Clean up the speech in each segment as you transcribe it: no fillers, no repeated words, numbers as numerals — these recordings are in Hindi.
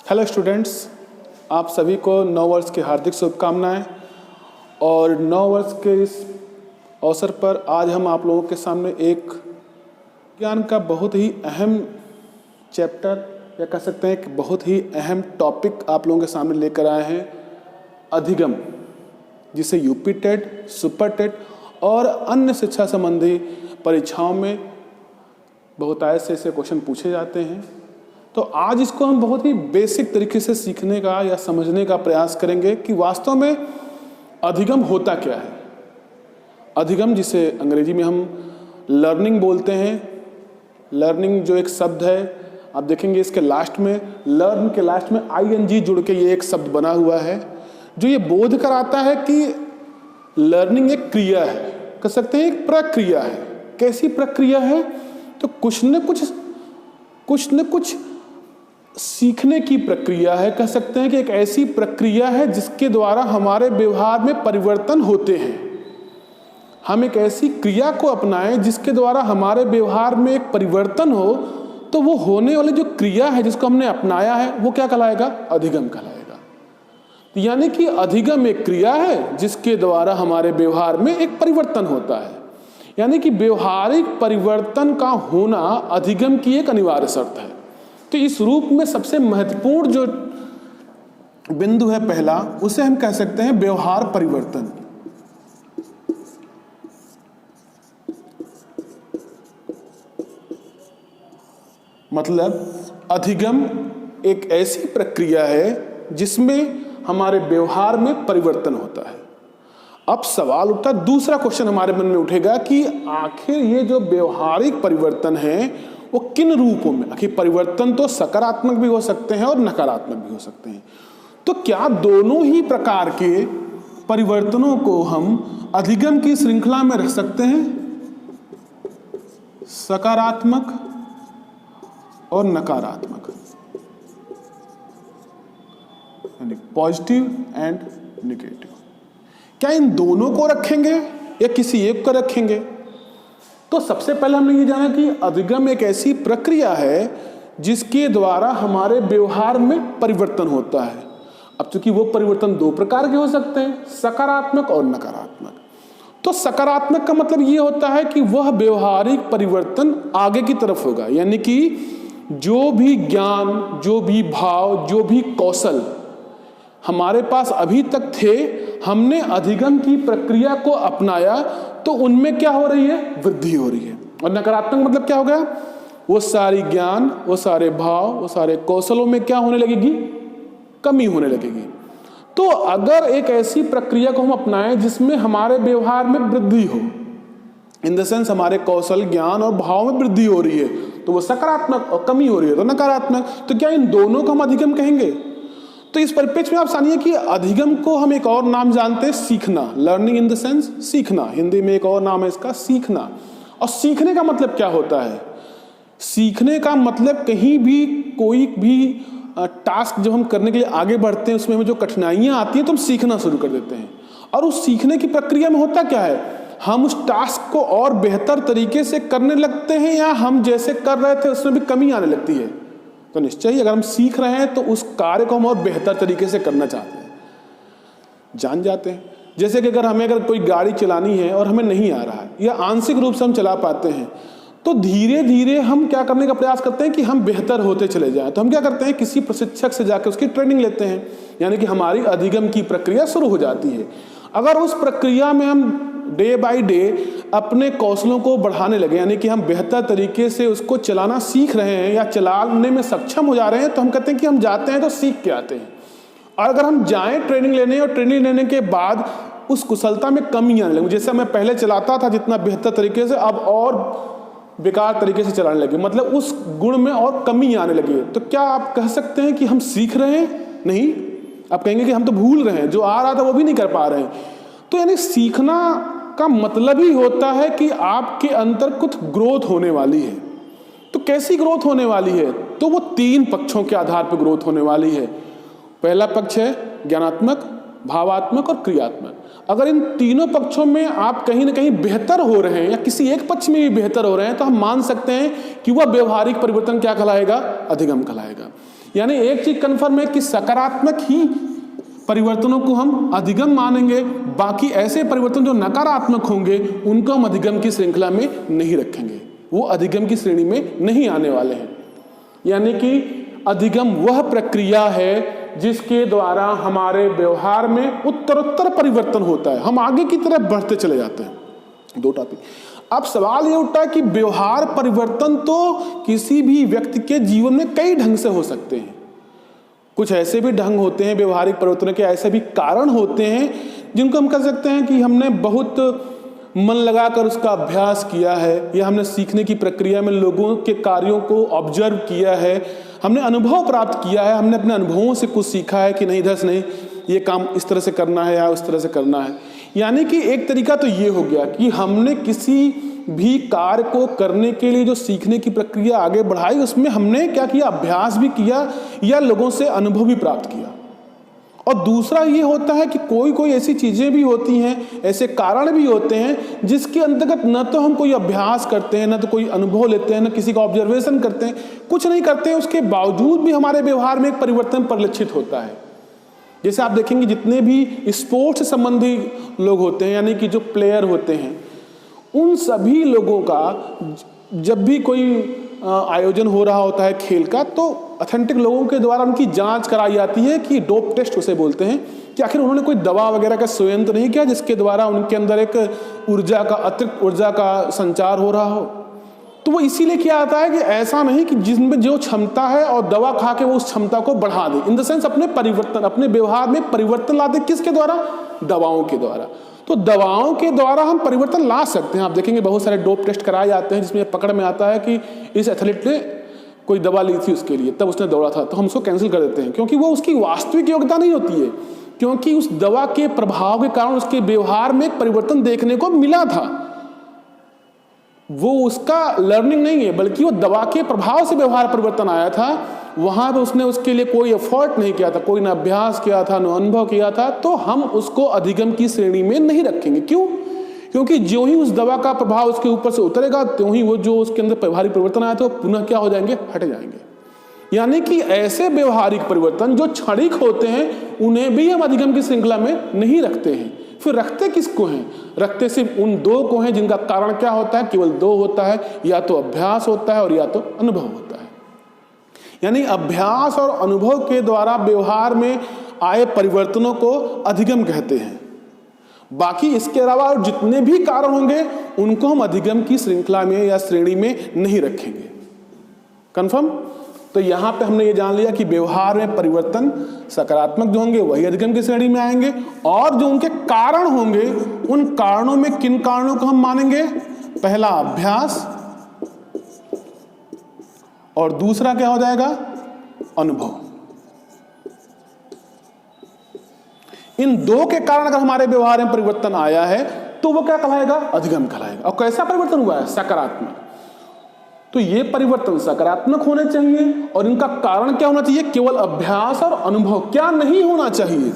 हेलो स्टूडेंट्स, आप सभी को नव वर्ष की हार्दिक शुभकामनाएं। और नव वर्ष के इस अवसर पर आज हम आप लोगों के सामने एक ज्ञान का बहुत ही अहम चैप्टर या कह सकते हैं कि बहुत ही अहम टॉपिक आप लोगों के सामने लेकर आए हैं, अधिगम, जिसे यूपी टेट, सुपर टेट और अन्य शिक्षा संबंधी परीक्षाओं में बहुतायत से ऐसे क्वेश्चन पूछे जाते हैं। तो आज इसको हम बहुत ही बेसिक तरीके से सीखने का या समझने का प्रयास करेंगे कि वास्तव में अधिगम होता क्या है। अधिगम, जिसे अंग्रेजी में हम लर्निंग बोलते हैं, लर्निंग जो एक शब्द है, आप देखेंगे इसके लास्ट में, लर्न के लास्ट में ING जुड़ के ये एक शब्द बना हुआ है जो ये बोध कराता है कि लर्निंग एक क्रिया है, कह सकते हैं एक प्रक्रिया है। कैसी प्रक्रिया है? तो कुछ न कुछ सीखने की प्रक्रिया है, कह सकते हैं कि एक ऐसी प्रक्रिया है जिसके द्वारा हमारे व्यवहार में परिवर्तन होते हैं। हम एक ऐसी क्रिया को अपनाएं जिसके द्वारा हमारे व्यवहार में एक परिवर्तन हो, तो वो होने वाली जो क्रिया है जिसको हमने अपनाया है वो क्या कहलाएगा? अधिगम कहलाएगा। यानी कि अधिगम एक क्रिया है जिसके द्वारा हमारे व्यवहार में एक परिवर्तन होता है। यानी कि व्यवहारिक परिवर्तन का होना अधिगम की एक अनिवार्य शर्त है। तो इस रूप में सबसे महत्वपूर्ण जो बिंदु है पहला, उसे हम कह सकते हैं व्यवहार परिवर्तन। मतलब अधिगम एक ऐसी प्रक्रिया है जिसमें हमारे व्यवहार में परिवर्तन होता है। अब सवाल उठता, दूसरा क्वेश्चन हमारे मन में उठेगा कि आखिर ये जो व्यवहारिक परिवर्तन है वो किन रूपों में? आखिर परिवर्तन तो सकारात्मक भी हो सकते हैं और नकारात्मक भी हो सकते हैं। तो क्या दोनों ही प्रकार के परिवर्तनों को हम अधिगम की श्रृंखला में रख सकते हैं? सकारात्मक और नकारात्मक, यानी पॉजिटिव एंड नेगेटिव। क्या इन दोनों को रखेंगे या किसी एक को रखेंगे? तो सबसे पहले हमने ये जाना कि अधिगम एक ऐसी प्रक्रिया है जिसके द्वारा हमारे व्यवहार में परिवर्तन होता है। अब चूंकि वो परिवर्तन दो प्रकार के हो सकते हैं, सकारात्मक और नकारात्मक। तो सकारात्मक का मतलब ये होता है कि वह व्यवहारिक परिवर्तन आगे की तरफ होगा, यानी कि जो भी ज्ञान, जो भी भाव, जो भी कौशल हमारे पास अभी तक थे, हमने अधिगम की प्रक्रिया को अपनाया तो उनमें क्या हो रही है? वृद्धि हो रही है। और नकारात्मक मतलब क्या हो गया? वो सारी ज्ञान, वो सारे भाव, वो सारे कौशलों में क्या होने लगेगी? कमी होने लगेगी। तो अगर एक ऐसी प्रक्रिया को हम अपनाएं जिसमें हमारे व्यवहार में वृद्धि हो, इन द सेंस हमारे कौशल, ज्ञान और भाव में वृद्धि हो रही है, तो वो सकारात्मक, और कमी हो रही है तो नकारात्मक। तो क्या इन दोनों को हम अधिगम कहेंगे? तो इस परिप्रेक्ष्य में आप जानिए कि अधिगम को हम एक और नाम जानते हैं, सीखना। लर्निंग इन द सेंस सीखना, हिंदी में एक और नाम है इसका, सीखना। और सीखने का मतलब क्या होता है? सीखने का मतलब कहीं भी कोई भी टास्क जब हम करने के लिए आगे बढ़ते हैं, उसमें हमें जो कठिनाइयां आती हैं तो हम सीखना शुरू कर देते हैं। और उस सीखने की प्रक्रिया में होता क्या है? हम उस टास्क को और बेहतर तरीके से करने लगते हैं, या हम जैसे कर रहे थे उसमें भी कमी आने लगती है। तो निश्चय ही अगर हम सीख रहे हैं तो उस कार्य को हम और बेहतर तरीके से करना चाहते हैं, जान जाते हैं। जैसे कि अगर कोई गाड़ी चलानी है और हमें नहीं आ रहा है, या आंशिक रूप से हम चला पाते हैं, तो धीरे धीरे हम क्या करने का प्रयास करते हैं कि हम बेहतर होते चले जाएं। तो हम क्या करते हैं? किसी प्रशिक्षक से जाकर उसकी ट्रेनिंग लेते हैं, यानी कि हमारी अधिगम की प्रक्रिया शुरू हो जाती है। अगर उस प्रक्रिया में हम डे बाय डे अपने कौशलों को बढ़ाने लगे, यानी कि हम बेहतर तरीके से उसको चलाना सीख रहे हैं या चलाने में सक्षम हो जा रहे हैं, तो हम कहते हैं कि हम जाते हैं तो सीख के आते हैं। और अगर हम जाएं ट्रेनिंग लेने, और ट्रेनिंग लेने के बाद उस कुशलता में कमी आने लगी, जैसे मैं पहले चलाता था जितना बेहतर तरीके से, अब और बेकार तरीके से चलाने लगे, मतलब उस गुण में और कमी आने लगी। तो क्या आप कह सकते हैं कि हम सीख रहे हैं? नहीं, आप कहेंगे कि हम तो भूल रहे हैं, जो आ रहा था वो भी नहीं कर पा रहे हैं। तो यानी सीखना का मतलब ही होता है कि आपके अंदर कुछ ग्रोथ होने वाली है। तो कैसी ग्रोथ होने वाली है? तो वो तीन पक्षों के आधार पर ग्रोथ होने वाली है। पहला पक्ष है ज्ञानात्मक, भावात्मक और क्रियात्मक। अगर इन तीनों पक्षों में आप कहीं ना कहीं बेहतर हो रहे हैं, या किसी एक पक्ष में भी बेहतर हो रहे हैं, तो हम मान सकते हैं कि वह व्यवहारिक परिवर्तन क्या कहलाएगा? अधिगम कहलाएगा। यानी एक चीज कंफर्म है कि सकारात्मक ही परिवर्तनों को हम अधिगम मानेंगे, बाकी ऐसे परिवर्तन जो नकारात्मक होंगे उनको हम अधिगम की श्रृंखला में नहीं रखेंगे, वो अधिगम की श्रेणी में नहीं आने वाले हैं। यानी कि अधिगम वह प्रक्रिया है जिसके द्वारा हमारे व्यवहार में उत्तरोत्तर परिवर्तन होता है, हम आगे की तरफ बढ़ते चले जाते हैं। 2 टॉपिक। अब सवाल ये उठता है कि व्यवहार परिवर्तन तो किसी भी व्यक्ति के जीवन में कई ढंग से हो सकते हैं। कुछ ऐसे भी ढंग होते हैं व्यवहारिक परिवर्तन के, ऐसे भी कारण होते हैं जिनको हम कह सकते हैं कि हमने बहुत मन लगाकर उसका अभ्यास किया है, या हमने सीखने की प्रक्रिया में लोगों के कार्यों को ऑब्जर्व किया है, हमने अनुभव प्राप्त किया है, हमने अपने अनुभवों से कुछ सीखा है कि नहीं इधर से नहीं, ये काम इस तरह से करना है या उस तरह से करना है। यानी कि एक तरीका तो ये हो गया कि हमने किसी भी कार्य को करने के लिए जो सीखने की प्रक्रिया आगे बढ़ाई, उसमें हमने क्या किया, अभ्यास भी किया या लोगों से अनुभव भी प्राप्त किया। और दूसरा ये होता है कि कोई ऐसी चीजें भी होती हैं, ऐसे कारण भी होते हैं जिसके अंतर्गत न तो हम कोई अभ्यास करते हैं, न तो कोई अनुभव लेते हैं, न किसी का ऑब्जर्वेशन करते हैं, कुछ नहीं करते हैं, उसके बावजूद भी हमारे व्यवहार में एक परिवर्तन परिलक्षित होता है। जैसे आप देखेंगे जितने भी स्पोर्ट्स से संबंधी लोग होते हैं, यानी कि जो प्लेयर होते हैं, उन सभी लोगों का जब भी कोई आयोजन हो रहा होता है खेल का, तो ऑथेंटिक लोगों के द्वारा उनकी जांच कराई जाती है कि डोप टेस्ट उसे बोलते हैं, कि आखिर उन्होंने कोई दवा वगैरह का सेवन तो नहीं किया जिसके द्वारा उनके अंदर एक अतिरिक्त ऊर्जा का संचार हो रहा हो। तो वो इसीलिए किया जाता है कि ऐसा नहीं कि जिसमें जो क्षमता है और दवा खा के वो उस क्षमता को बढ़ा दे, इन द सेंस अपने व्यवहार में परिवर्तन ला दे। किसके द्वारा? दवाओं के द्वारा। तो दवाओं के द्वारा हम परिवर्तन ला सकते हैं। आप देखेंगे बहुत सारे डोप टेस्ट कराए जाते हैं जिसमें पकड़ में आता है कि इस एथलीट ने कोई दवा ली थी उसके लिए, तब उसने दौड़ा था, तो हम उसको कैंसिल कर देते हैं, क्योंकि वो उसकी वास्तविक योग्यता नहीं होती है, क्योंकि उस दवा के प्रभाव के कारण उसके व्यवहार में एक परिवर्तन देखने को मिला था। वो उसका लर्निंग नहीं है, बल्कि वो दवा के प्रभाव से व्यवहार परिवर्तन आया था। वहां पर उसने उसके लिए कोई एफर्ट नहीं किया था, कोई ना अभ्यास किया था, ना अनुभव किया था, तो हम उसको अधिगम की श्रेणी में नहीं रखेंगे। क्यों? क्योंकि जो ही उस दवा का प्रभाव उसके ऊपर से उतरेगा, त्यों ही वो जो उसके अंदर व्यवहारिक परिवर्तन आया था वो पुनः क्या हो जाएंगे? हट जाएंगे। यानी कि ऐसे व्यवहारिक परिवर्तन जो क्षणिक होते हैं उन्हें भी हम अधिगम की श्रृंखला में नहीं रखते हैं। फिर रखते किसको हैं? रखते सिर्फ उन 2 को हैं जिनका कारण क्या होता है? केवल 2 होता है, या तो अभ्यास होता है और या तो अनुभव होता है। यानी अभ्यास और अनुभव के द्वारा व्यवहार में आए परिवर्तनों को अधिगम कहते हैं। बाकी इसके अलावा जितने भी कारण होंगे उनको हम अधिगम की श्रृंखला में या श्रेणी में नहीं रखेंगे। कंफर्म? तो यहां पे हमने ये जान लिया कि व्यवहार में परिवर्तन सकारात्मक जो होंगे वही अधिगम की श्रेणी में आएंगे, और जो उनके कारण होंगे उन कारणों में किन कारणों को हम मानेंगे? पहला अभ्यास, और दूसरा क्या हो जाएगा? अनुभव। इन 2 के कारण अगर हमारे व्यवहार में परिवर्तन आया है तो वो क्या कहलाएगा? अधिगम कहलाएगा। और कैसा परिवर्तन हुआ है? सकारात्मक। तो ये परिवर्तन सकारात्मक होने चाहिए, और इनका कारण क्या होना चाहिए? केवल अभ्यास और अनुभव। क्या नहीं होना चाहिए?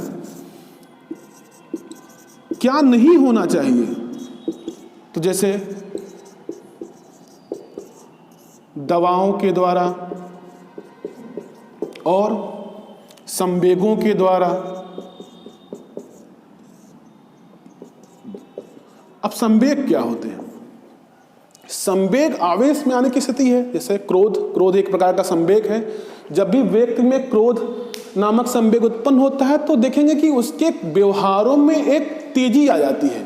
क्या नहीं होना चाहिए? तो जैसे दवाओं के द्वारा और संवेगों के द्वारा। अब संवेग क्या होते हैं? संवेग आवेश में आने की स्थिति है। जैसे क्रोध एक प्रकार का संवेग है। जब भी व्यक्ति में क्रोध नामक संवेग उत्पन्न होता है तो देखेंगे कि उसके व्यवहारों में एक तेजी आ जाती है,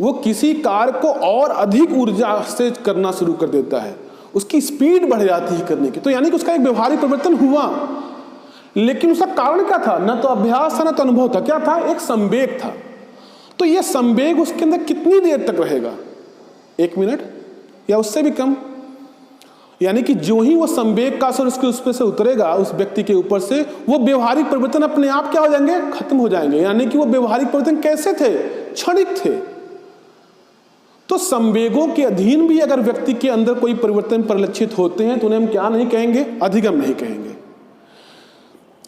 वो किसी कार्य को और अधिक ऊर्जा से करना शुरू कर देता है, उसकी स्पीड बढ़ जाती है करने की। तो यानी कि उसका एक व्यवहारिक परिवर्तन हुआ, लेकिन उसका कारण क्या था? न तो अभ्यास था, न तो अनुभव था। क्या था? एक संवेग था। तो यह संवेग उसके अंदर कितनी देर तक रहेगा? 1 मिनट या उससे भी कम। यानी कि जो ही वो संवेग का असर उसके उस पर से उतरेगा, उस व्यक्ति के ऊपर से, वो व्यवहारिक परिवर्तन अपने आप क्या हो जाएंगे? खत्म हो जाएंगे। यानी कि वो व्यवहारिक परिवर्तन कैसे थे? क्षणिक थे। तो संवेगों के अधीन भी अगर व्यक्ति के अंदर कोई परिवर्तन परिलक्षित होते हैं तो उन्हें हम क्या नहीं कहेंगे? अधिगम नहीं कहेंगे।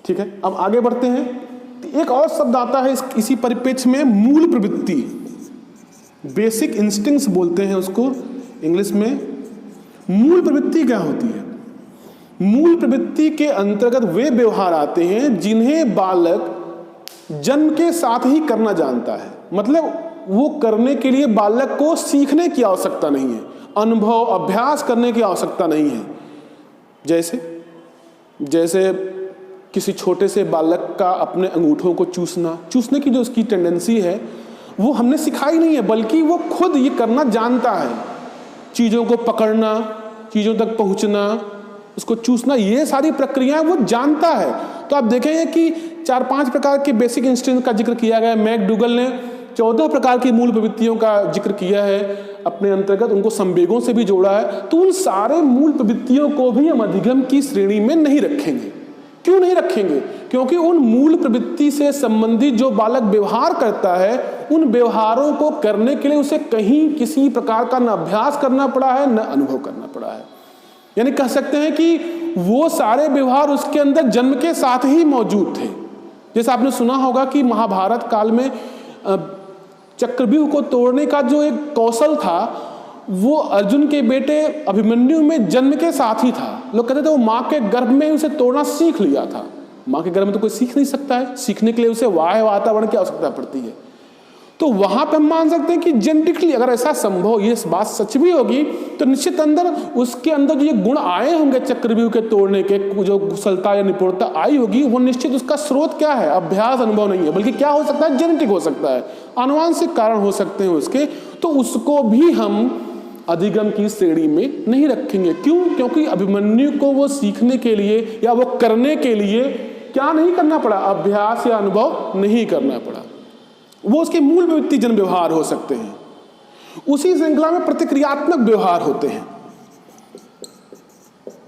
ठीक है, अब आगे बढ़ते हैं। एक और शब्द आता है इसी परिप्रेक्ष्य में, मूल प्रवृत्ति। बेसिक इंस्टिंक्ट्स बोलते हैं उसको इंग्लिश में। मूल प्रवृत्ति क्या होती है? मूल प्रवृत्ति के अंतर्गत वे व्यवहार आते हैं जिन्हें बालक जन्म के साथ ही करना जानता है। मतलब वो करने के लिए बालक को सीखने की आवश्यकता नहीं है, अनुभव अभ्यास करने की आवश्यकता नहीं है। जैसे किसी छोटे से बालक का अपने अंगूठों को चूसने की जो उसकी टेंडेंसी है वो हमने सिखाई नहीं है, बल्कि वो खुद ये करना जानता है। चीज़ों को पकड़ना, चीज़ों तक पहुंचना, उसको चूसना, ये सारी प्रक्रियाएं वो जानता है। तो आप देखेंगे कि 4-5 प्रकार के बेसिक इंस्टिंक्ट का जिक्र किया गया है। मैकडूगल ने 14 प्रकार की मूल प्रवृत्तियों का जिक्र किया है अपने अंतर्गत, उनको संवेगों से भी जोड़ा है। तो उन सारे मूल प्रवृत्तियों को भी हम अधिगम की श्रेणी में नहीं रखेंगे। क्यों नहीं रखेंगे? क्योंकि उन मूल प्रवृत्ति से संबंधित जो बालक व्यवहार करता है, उन व्यवहारों को करने के लिए उसे कहीं किसी प्रकार का न अभ्यास करना पड़ा है, न अनुभव करना पड़ा है। यानी कह सकते हैं कि वो सारे व्यवहार उसके अंदर जन्म के साथ ही मौजूद थे। जैसे आपने सुना होगा कि महाभारत काल में चक्रव्यूह को तोड़ने का जो एक कौशल था वो अर्जुन के बेटे अभिमन्यु में जन्म के साथ ही था। लोग कहते थे वो माँ के गर्भ में उसे तोड़ना सीख लिया था। माँ के गर्भ में तो कोई सीख नहीं सकता है, सीखने के लिए उसे बाह्य वातावरण की आवश्यकता पड़ती है। तो वहां पे हम मान सकते हैं कि जेनेटिकली अगर ऐसा संभव, ये बात सच भी होगी, तो निश्चित अंदर उसके अंदर जो ये गुण आए होंगे चक्रव्यूह के तोड़ने के, जो कुशलता या निपुणता आई होगी, वो निश्चित उसका स्रोत क्या है? अभ्यास, अनुभव नहीं है, बल्कि क्या हो सकता है? जेनेटिक हो सकता है, आनुवांशिक कारण हो सकते हैं उसके। तो उसको भी हम अधिगम की श्रेणी में नहीं रखेंगे। क्यों? क्योंकि अभिमन्यु को वो सीखने के लिए या वो करने के लिए क्या नहीं करना पड़ा? अभ्यास या अनुभव नहीं करना पड़ा। वो उसके मूल प्रवृत्ति जन व्यवहार हो सकते हैं। उसी श्रृंखला में प्रतिक्रियात्मक व्यवहार होते हैं।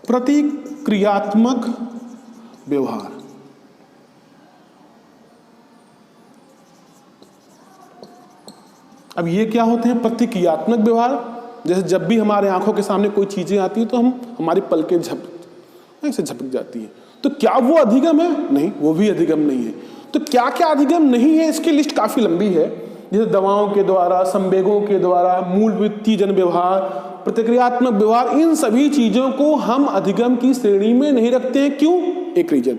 प्रतिक्रियात्मक व्यवहार, अब ये क्या होते हैं? प्रतिक्रियात्मक व्यवहार, जैसे जब भी हमारे आंखों के सामने कोई चीजें आती है तो हमारी पलकें ऐसे झपक जाती है। तो क्या वो अधिगम है? नहीं, वो भी अधिगम नहीं है। तो क्या क्या अधिगम नहीं है, इसकी लिस्ट काफी लंबी है। जैसे दवाओं के द्वारा, संवेगों के द्वारा, मूल वृत्ति जन व्यवहार, प्रतिक्रियात्मक व्यवहार, इन सभी चीजों को हम अधिगम की श्रेणी में नहीं रखते हैं। क्यों? एक रीजन,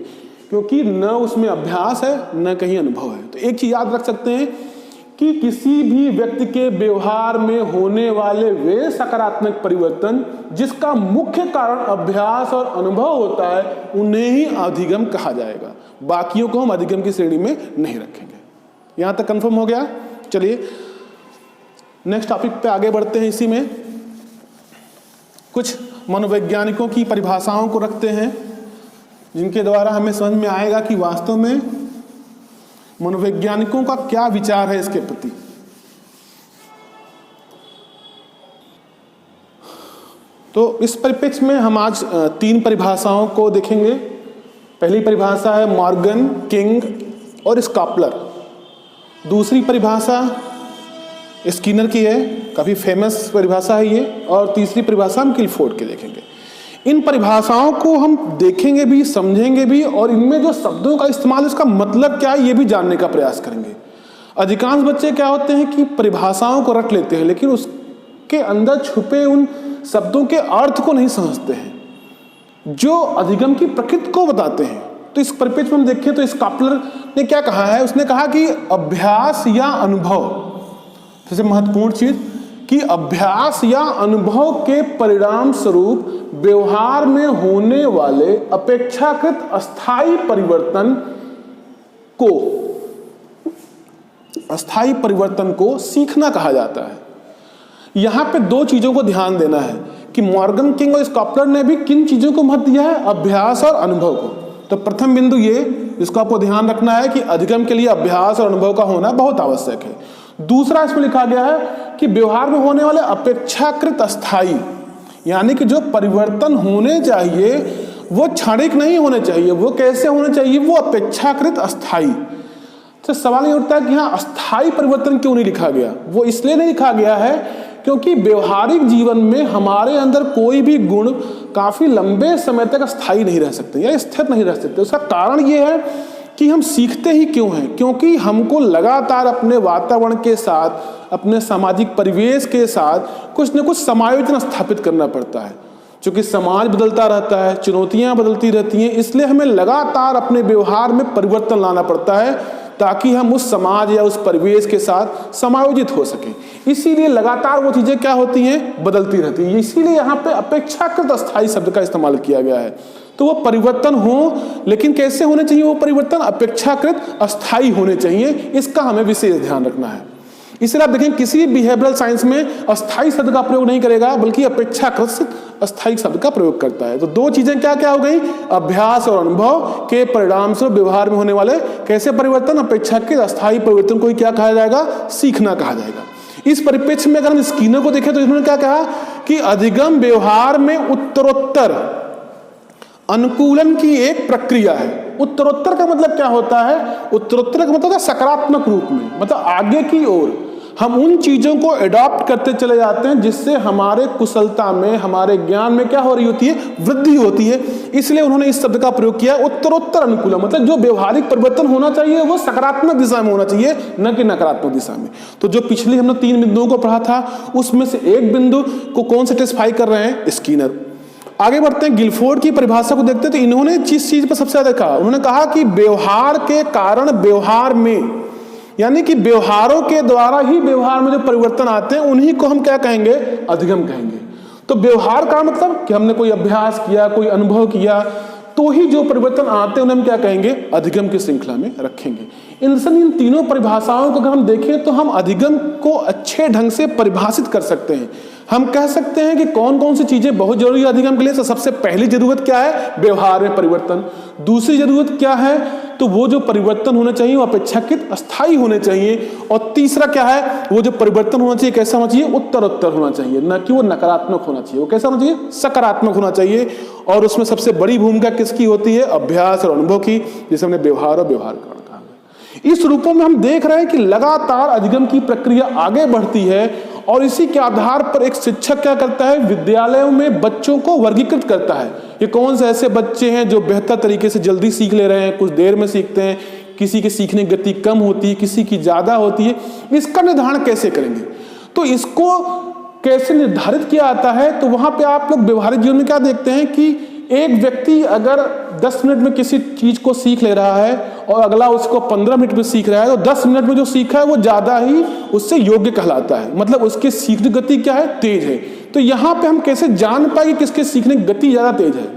क्योंकि न उसमें अभ्यास है, न कहीं अनुभव है। तो एक चीज याद रख सकते हैं कि किसी भी व्यक्ति के व्यवहार में होने वाले वे सकारात्मक परिवर्तन जिसका मुख्य कारण अभ्यास और अनुभव होता है, उन्हें ही अधिगम कहा जाएगा। बाकियों को हम अधिगम की श्रेणी में नहीं रखेंगे। यहां तक कंफर्म हो गया? चलिए नेक्स्ट टॉपिक पे आगे बढ़ते हैं। इसी में कुछ मनोवैज्ञानिकों की परिभाषाओं को रखते हैं जिनके द्वारा हमें समझ में आएगा कि वास्तव में मनोवैज्ञानिकों का क्या विचार है इसके प्रति। तो इस परिप्रेक्ष्य में हम आज 3 परिभाषाओं को देखेंगे। पहली परिभाषा है मॉर्गन, किंग और स्कापलर। दूसरी परिभाषा स्किनर की है, काफी फेमस परिभाषा है ये। और तीसरी परिभाषा हम किलफोर्ड की देखेंगे। इन परिभाषाओं को हम देखेंगे भी, समझेंगे भी, और इनमें जो शब्दों का इस्तेमाल, इसका मतलब क्या है, ये भी जानने का प्रयास करेंगे। अधिकांश बच्चे क्या होते हैं कि परिभाषाओं को रट लेते हैं, लेकिन उसके अंदर छुपे उन शब्दों के अर्थ को नहीं समझते हैं जो अधिगम की प्रकृति को बताते हैं। तो इस परिप्रेक्ष्य में हम देखें तो स्कापलर ने क्या कहा है? उसने कहा कि अभ्यास या अनुभव, सबसे महत्वपूर्ण चीज, कि अभ्यास या अनुभव के परिणाम स्वरूप व्यवहार में होने वाले अपेक्षाकृत अस्थायी परिवर्तन को सीखना कहा जाता है। यहां पे 2 चीजों को ध्यान देना है कि मॉर्गन, किंग और स्कापलर ने भी किन चीजों को महत्व दिया है? अभ्यास और अनुभव को। तो प्रथम बिंदु ये, जिसको आपको ध्यान रखना है कि अधिगम के लिए अभ्यास और अनुभव का होना बहुत आवश्यक है। दूसरा इसमें लिखा गया है कि व्यवहार में होने वाले अपेक्षाकृत अस्थायी, यानी कि जो परिवर्तन होने चाहिए वो क्षणिक नहीं होने चाहिए। वो कैसे होने चाहिए? वो अपेक्षाकृत अस्थायी। तो सवाल ये उठता है कि हाँ, अस्थायी परिवर्तन क्यों नहीं लिखा गया? वो इसलिए नहीं लिखा गया है क्योंकि व्यवहारिक जीवन में हमारे अंदर कोई भी गुण काफी लंबे समय तक स्थायी नहीं रह सकते या स्थिर नहीं रह सकते। उसका कारण ये है कि हम सीखते ही क्यों हैं? क्योंकि हमको लगातार अपने वातावरण के साथ, अपने सामाजिक परिवेश के साथ कुछ न कुछ समायोजन स्थापित करना पड़ता है। चूंकि समाज बदलता रहता है, चुनौतियां बदलती रहती हैं, इसलिए हमें लगातार अपने व्यवहार में परिवर्तन लाना पड़ता है ताकि हम उस समाज या उस परिवेश के साथ समायोजित हो सकें। इसीलिए लगातार वो चीजें क्या होती हैं, बदलती रहती हैं। इसीलिए यहाँ पे अपेक्षाकृत अस्थायी शब्द का इस्तेमाल किया गया है। तो वो परिवर्तन हो, लेकिन कैसे होने चाहिए वो परिवर्तन? अपेक्षाकृत अस्थायी होने चाहिए, इसका हमें विशेष ध्यान रखना है। इसलिए आप देखें किसी बिहेवियरल साइंस में अस्थायी शब्द का प्रयोग नहीं करेगा, बल्कि अपेक्षाकृत अस्थायी शब्द का प्रयोग करता है। तो दो चीजें क्या क्या हो गई? अभ्यास और अनुभव के परिणाम से व्यवहार में होने वाले कैसे परिवर्तन? अपेक्षाकृत अस्थायी परिवर्तन को क्या कहा जाएगा? सीखना कहा जाएगा। इस परिप्रेक्ष्य में अगर हम स्किनर को देखें तो इन्होंने क्या कहा कि अधिगम व्यवहार में उत्तरोत्तर अनुकूलन की एक प्रक्रिया है। उत्तरोत्तर का मतलब क्या होता है? उत्तरोत्तर का मतलब है सकारात्मक रूप में, मतलब आगे की ओर हम उन चीजों को एडॉप्ट करते चले जाते हैं जिससे हमारे कुशलता में, हमारे ज्ञान में क्या हो रही होती है? वृद्धि होती है। इसलिए उन्होंने इस शब्द का प्रयोग किया उत्तरोत्तर अनुकूलन, मतलब जो व्यवहारिक परिवर्तन होना चाहिए वो सकारात्मक दिशा में होना चाहिए, न कि नकारात्मक दिशा में। तो जो पिछले हमने 3 बिंदुओं को पढ़ा था उसमें से एक बिंदु को कौन सेटिस्फाई कर रहे हैं? स्किनर। आगे बढ़ते हैं, गिलफोर्ड की परिभाषा को देखते हैं तो इन्होंने जिस चीज पर सबसे ज्यादा कहा, उन्होंने कहा कि व्यवहार के कारण व्यवहार में, यानी कि व्यवहारों के द्वारा ही व्यवहार में जो परिवर्तन आते हैं उन्हीं को हम क्या कहेंगे? अधिगम कहेंगे। तो व्यवहार का मतलब कि हमने कोई अभ्यास किया, कोई अनुभव किया, तो ही जो परिवर्तन आते हैं उन्हें हम क्या कहेंगे? अधिगम की श्रृंखला में रखेंगे। इन तीनों परिभाषाओं को अगर हम देखें तो हम अधिगम को अच्छे ढंग से परिभाषित कर सकते हैं। हम कह सकते हैं कि कौन कौन सी चीजें बहुत जरूरी है अधिगम के लिए। तो सबसे पहली जरूरत क्या है? व्यवहार में परिवर्तन। दूसरी जरूरत क्या है? तो वो जो परिवर्तन होने चाहिए वो अपेक्षाकृत अस्थायी होने चाहिए। और तीसरा क्या है? वो जो परिवर्तन होना चाहिए कैसा होना चाहिए? उत्तरोत्तर होना चाहिए, न कि वो नकारात्मक होना चाहिए। वो कैसा होना चाहिए? सकारात्मक होना चाहिए। और उसमें सबसे बड़ी भूमिका किसकी होती है? अभ्यास और अनुभव की, जिसे हमने व्यवहार और व्यवहार कारण कहा है। इस रूपों में हम देख रहे हैं कि लगातार अधिगम की प्रक्रिया आगे बढ़ती है और इसी के आधार पर एक शिक्षक क्या करता है? विद्यालयों में बच्चों को वर्गीकृत करता है। ये कौन से ऐसे बच्चे हैं जो बेहतर तरीके से जल्दी सीख ले रहे हैं, कुछ देर में सीखते हैं, किसी की सीखने की गति कम होती है, किसी की ज्यादा होती है, इसका निर्धारण कैसे करेंगे? तो इसको कैसे निर्धारित किया जाता है? तो वहां पे आप लोग व्यवहारिक जीवन में क्या देखते हैं कि एक व्यक्ति अगर 10 मिनट में किसी चीज को सीख ले रहा है और अगला उसको 15 मिनट में सीख रहा है, तो 10 मिनट में जो सीखा है वो ज्यादा ही उससे योग्य कहलाता है, मतलब उसकी सीखने की गति क्या है? तेज है। तो यहां पे हम कैसे जान पाए कि किसके सीखने की गति ज्यादा तेज है?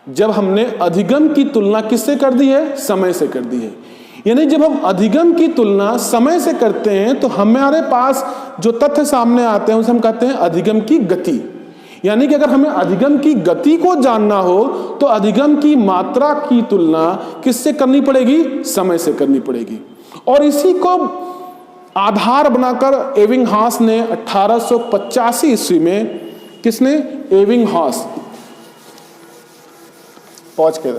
जब हमने अधिगम की तुलना किससे कर दी है? समय से कर दी है। यानी जब हम अधिगम की तुलना समय से करते हैं तो हमारे पास जो तथ्य सामने आते हैं उसे हम कहते हैं अधिगम की गति। यानी कि अगर हमें अधिगम की गति को जानना हो तो अधिगम की मात्रा की तुलना किससे करनी पड़ेगी? समय से करनी पड़ेगी। और इसी को आधार बनाकर एबिंगहॉस ने 1885 ईस्वी में, किसने? एबिंगहॉस। पहुंच के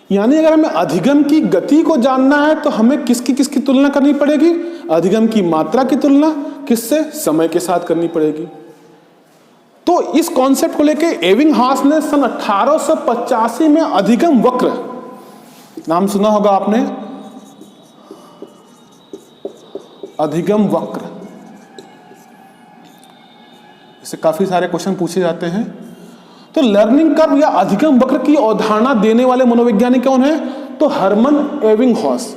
यानी अगर हमें अधिगम की गति को जानना है तो हमें किसकी तुलना करनी पड़ेगी? अधिगम की मात्रा की तुलना किससे? समय के साथ करनी पड़ेगी। तो इस कॉन्सेप्ट को लेके एबिंगहॉस ने सन 1885 में अधिगम वक्र, नाम सुना होगा आपने, अधिगम वक्र, इससे काफी सारे क्वेश्चन पूछे जाते हैं। तो लर्निंग कर्व या अधिगम वक्र की अवधारणा देने वाले मनोवैज्ञानिक कौन है? तो हर्मन एबिंगहॉस।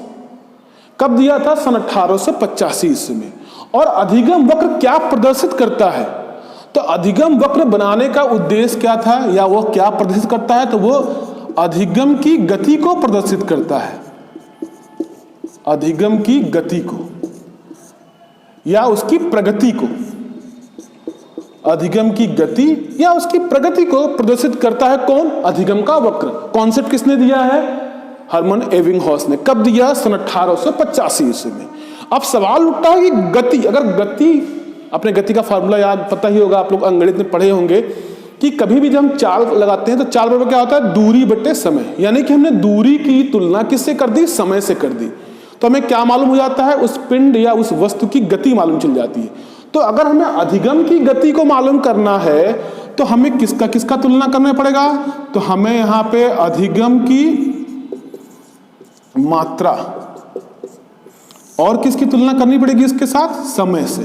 कब दिया था? सन 1885 ईस्वी में। और अधिगम वक्र क्या प्रदर्शित करता है? तो अधिगम वक्र बनाने का उद्देश्य क्या था या वो क्या प्रदर्शित करता है? तो वो अधिगम की गति को प्रदर्शित करता है, अधिगम की गति को या उसकी प्रगति को, अधिगम की गति या उसकी प्रगति को प्रदर्शित करता है कौन? अधिगम का वक्र। कॉन्सेप्ट किसने दिया है? हर्मन एबिंगहॉस ने। कब दिया? सन 1885 ईस्वी में। अब सवाल उठता है कि गति, अगर गति, अपने गति का फार्मूला याद पता ही होगा, आप लोग अंग्रेजी में पढ़े होंगे कि कभी भी जब हम चाल लगाते हैं तो चाल बराबर क्या होता है? दूरी बटे समय। यानी कि हमने दूरी की तुलना किससे कर दी? समय से कर दी। तो हमें क्या मालूम हो जाता है? उस पिंड या उस वस्तु की गति मालूम चल जाती है। तो अगर हमें अधिगम की गति को मालूम करना है तो हमें किसका तुलना करना पड़ेगा? तो हमें यहां पे अधिगम की मात्रा और किसकी तुलना करनी पड़ेगी इसके साथ? समय से।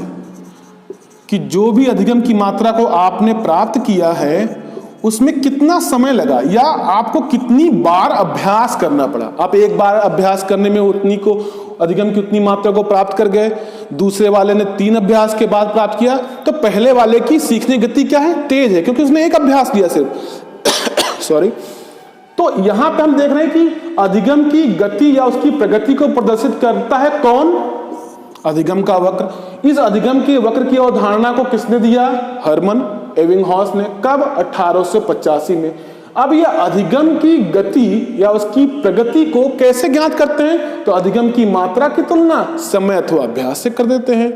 कि जो भी अधिगम की मात्रा को आपने प्राप्त किया है उसमें कितना समय लगा या आपको कितनी बार अभ्यास करना पड़ा। आप एक बार अभ्यास करने में उतनी को अधिगम की उतनी मात्रा को प्राप्त कर गए, दूसरे वाले ने 3 अभ्यास के बाद प्राप्त किया, तो पहले वाले की सीखने गति क्या है, तेज है, क्योंकि उसने एक अभ्यास किया सिर्फ सॉरी। तो यहां पे हम देख रहे हैं कि अधिगम की गति या उसकी प्रगति को प्रदर्शित करता है कौन, अधिगम का वक्र। इस अधिगम के वक्र की अवधारणा को किसने दिया, हर्मन एबिंगहॉस ने। कब, 1885 में। अब यह अधिगम की गति या उसकी प्रगति को कैसे ज्ञात करते हैं, तो अधिगम की मात्रा की तुलना समय अथवा अभ्यास से कर देते हैं।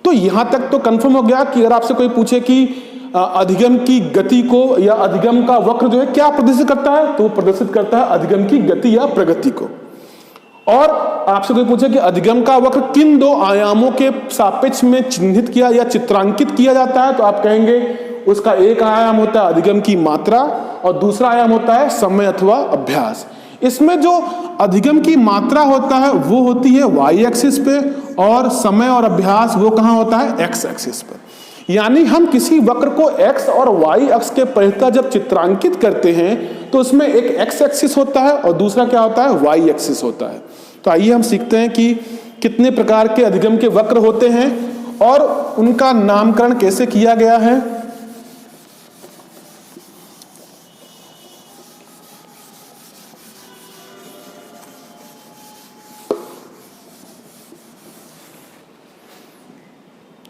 तो यहां तक तो कंफर्म हो गया कि अगर आपसे कोई पूछे कि अधिगम की गति को या अधिगम का वक्र जो है क्या प्रदर्शित करता है, तो वो प्रदर्शित करता है अधिगम की गति या प्रगति को। और आपसे कोई पूछे कि अधिगम का वक्र किन 2 आयामों के सापेक्ष में चिन्हित किया या चित्रांकित किया जाता है, तो आप कहेंगे उसका एक आयाम होता है अधिगम की मात्रा और दूसरा आयाम होता है समय अथवा अभ्यास। इसमें जो अधिगम की मात्रा होता है वो होती है वाई एक्सिस पे और समय और अभ्यास वो कहां होता है, एक्स एक्सिस पे। यानी हम किसी वक्र को एक्स और वाई अक्ष के परितः जब चित्रांकित करते हैं तो उसमें एक एक्स एक्सिस होता है और दूसरा क्या होता है, वाई एक्सिस होता है। तो आइए हम सीखते हैं कि कितने प्रकार के अधिगम के वक्र होते हैं और उनका नामकरण कैसे किया गया है।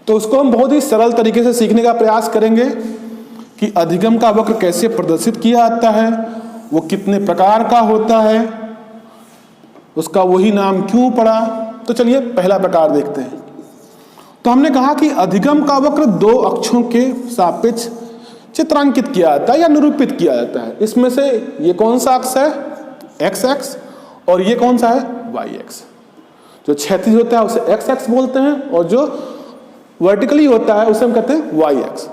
तो उसको हम बहुत ही सरल तरीके से सीखने का प्रयास करेंगे कि अधिगम का वक्र कैसे प्रदर्शित किया जाता है, वो कितने प्रकार का होता है, उसका वही नाम क्यों पड़ा। तो चलिए पहला प्रकार देखते हैं। तो हमने कहा कि अधिगम का वक्र 2 अक्षों के सापेक्ष चित्रांकित किया जाता है या निरूपित किया जाता है। इसमें से ये कौन सा अक्ष है, एक्स एक्स, और ये कौन सा है, वाई एक्स। जो क्षैतिज होता है उसे एक्स एक्स बोलते हैं और जो वर्टिकली होता है उसे हम कहते हैं वाई एक्स।